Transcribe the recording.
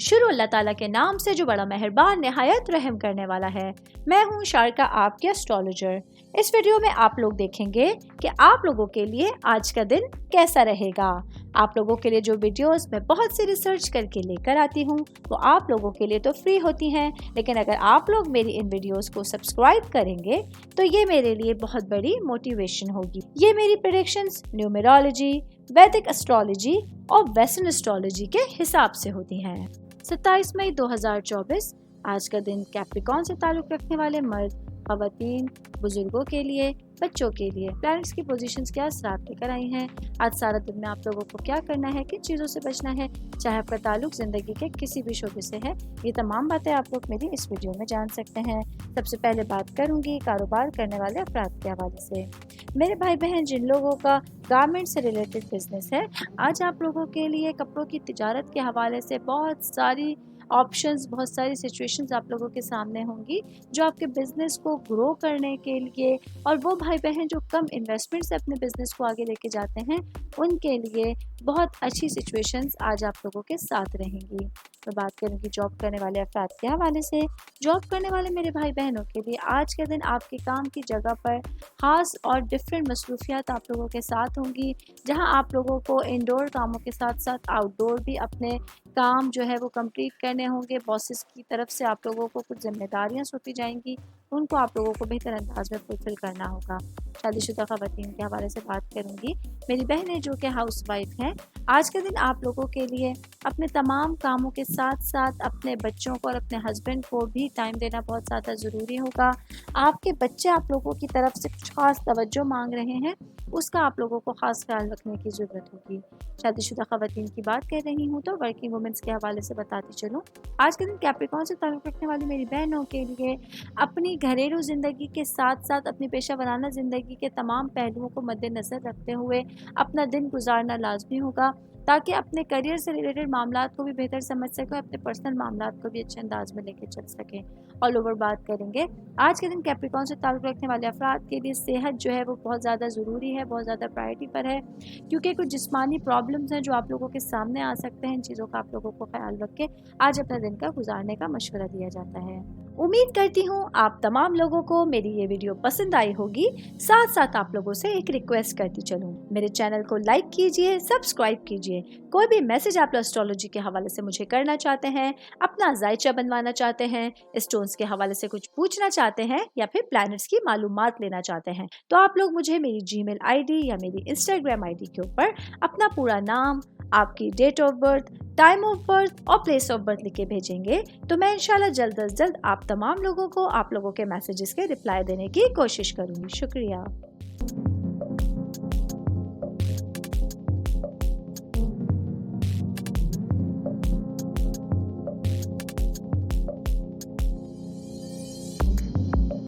शुरू अल्लाह ताला के नाम से जो बड़ा मेहरबान निहायत रहम करने वाला है। मैं हूँ शारका, आपके एस्ट्रोलॉजर। इस वीडियो में आप लोग देखेंगे कि आप लोगों के लिए आज का दिन कैसा रहेगा। आप लोगों के लिए जो वीडियोस मैं बहुत सी रिसर्च करके लेकर आती हूँ वो आप लोगों के लिए तो फ्री होती हैं, लेकिन अगर आप लोग मेरी इन वीडियोस को सब्सक्राइब करेंगे तो ये मेरे लिए बहुत बड़ी मोटिवेशन होगी। ये मेरी प्रेडिक्शंस न्यूमेरोलॉजी, वैदिक एस्ट्रोलॉजी और वेस्टर्न एस्ट्रोलॉजी के हिसाब से होती हैं। 27 मई 2024 आज का दिन कैप्रिकॉर्न से ताल्लुक़ रखने वाले मर्द, ख़वातीन, बुजुर्गों के लिए, बच्चों के लिए प्लैनेट्स की पोजीशंस क्या असरात लेकर आई हैं। आज सारा दिन में आप लोगों को क्या करना है, किन चीज़ों से बचना है, चाहे आपका ताल्लुक ज़िंदगी के किसी भी शोबे से है, ये तमाम बातें आप लोग मेरी इस वीडियो में जान सकते हैं। सबसे पहले बात करूंगी कारोबार करने वाले अफराद के हवाले से। मेरे भाई बहन जिन लोगों का गारमेंट से रिलेटेड बिजनेस है, आज आप लोगों के लिए कपड़ों की तिजारत के हवाले से बहुत सारी ऑप्शंस, बहुत सारी सिचुएशंस आप लोगों के सामने होंगी जो आपके बिज़नेस को ग्रो करने के लिए, और वो भाई बहन जो कम इन्वेस्टमेंट से अपने बिज़नेस को आगे लेके जाते हैं उनके लिए बहुत अच्छी सिचुएशंस आज आप लोगों के साथ रहेंगी। मैं बात करूँगी जॉब करने वाले अफराद के हवाले से। जॉब करने वाले मेरे भाई बहनों के लिए आज के दिन आपके काम की जगह पर ख़ास और डिफरेंट मसरूफियात आप लोगों के साथ होंगी, जहां आप लोगों को इंडोर कामों के साथ साथ आउटडोर भी अपने काम जो है वो कंप्लीट करने होंगे। बॉसेस की तरफ से आप लोगों को कुछ जिम्मेदारियां सौंपी जाएंगी, उनको आप लोगों को बेहतर अंदाज में फुलफिल करना होगा। शादीशुदा ख़वातीन के हवाले से बात करूंगी। मेरी बहनें जो कि हाउस वाइफ हैं, आज के दिन आप लोगों के लिए अपने तमाम कामों के साथ साथ अपने बच्चों को और अपने हस्बैंड को भी टाइम देना बहुत ज़्यादा ज़रूरी होगा। आपके बच्चे आप लोगों की तरफ से कुछ ख़ास तवज्जो मांग रहे हैं, उसका आप लोगों को ख़ास ख्याल रखने की ज़रूरत होगी। शादीशुदा ख़वातीन की बात कर रही हूँ तो वर्किंग वुमेंस के हवाले से बताती चलूँ। आज के दिन कैप्रिकॉर्न से ताल्लुक़ रखने वाली मेरी बहनों के लिए अपनी घरेलू ज़िंदगी के साथ साथ अपनी पेशा वराना ज़िंदगी के तमाम पहलुओं को मद्देनज़र रखते हुए अपना दिन गुजारना लाजमी होगा, ताकि अपने करियर से रिलेटेड मामलात को भी बेहतर समझ सकें और अपने पर्सनल मामलात को भी अच्छे अंदाज में लेकर चल सकें। ऑल ओवर बात करेंगे आज के दिन कैप्रिकॉर्न से ताल्लुक़ रखने वाले अफराद के लिए सेहत जो है वो बहुत ज़्यादा ज़रूरी है, बहुत ज़्यादा प्रायोरिटी पर है, क्योंकि कुछ जिस्मानी प्रॉब्लम्स हैं जो आप लोगों के सामने आ सकते हैं। इन चीज़ों का आप लोगों को ख्याल रख के आज अपना दिन का गुजारने का मशवरा दिया जाता है। उम्मीद करती हूँ आप तमाम लोगों को मेरी ये वीडियो पसंद आई होगी। साथ साथ आप लोगों से एक रिक्वेस्ट करती चलूँ, मेरे चैनल को लाइक कीजिए, सब्सक्राइब कीजिए। कोई भी मैसेज आप एस्ट्रोलॉजी के हवाले से मुझे करना चाहते हैं, अपना जायचा बनवाना चाहते हैं, स्टोन्स के हवाले से कुछ पूछना चाहते हैं या फिर प्लैनेट्स की मालूमात लेना चाहते हैं, तो आप लोग मुझे मेरी जीमेल आईडी या मेरी इंस्टाग्राम आईडी के ऊपर अपना पूरा नाम, आपकी date of birth, time of birth और प्लेस ऑफ बर्थ लिख के भेजेंगे तो मैं इंशाल्लाह जल्द अज जल्द आप तमाम लोगों को आप लोगों के मैसेजेस के रिप्लाई देने की कोशिश करूँगी। शुक्रिया।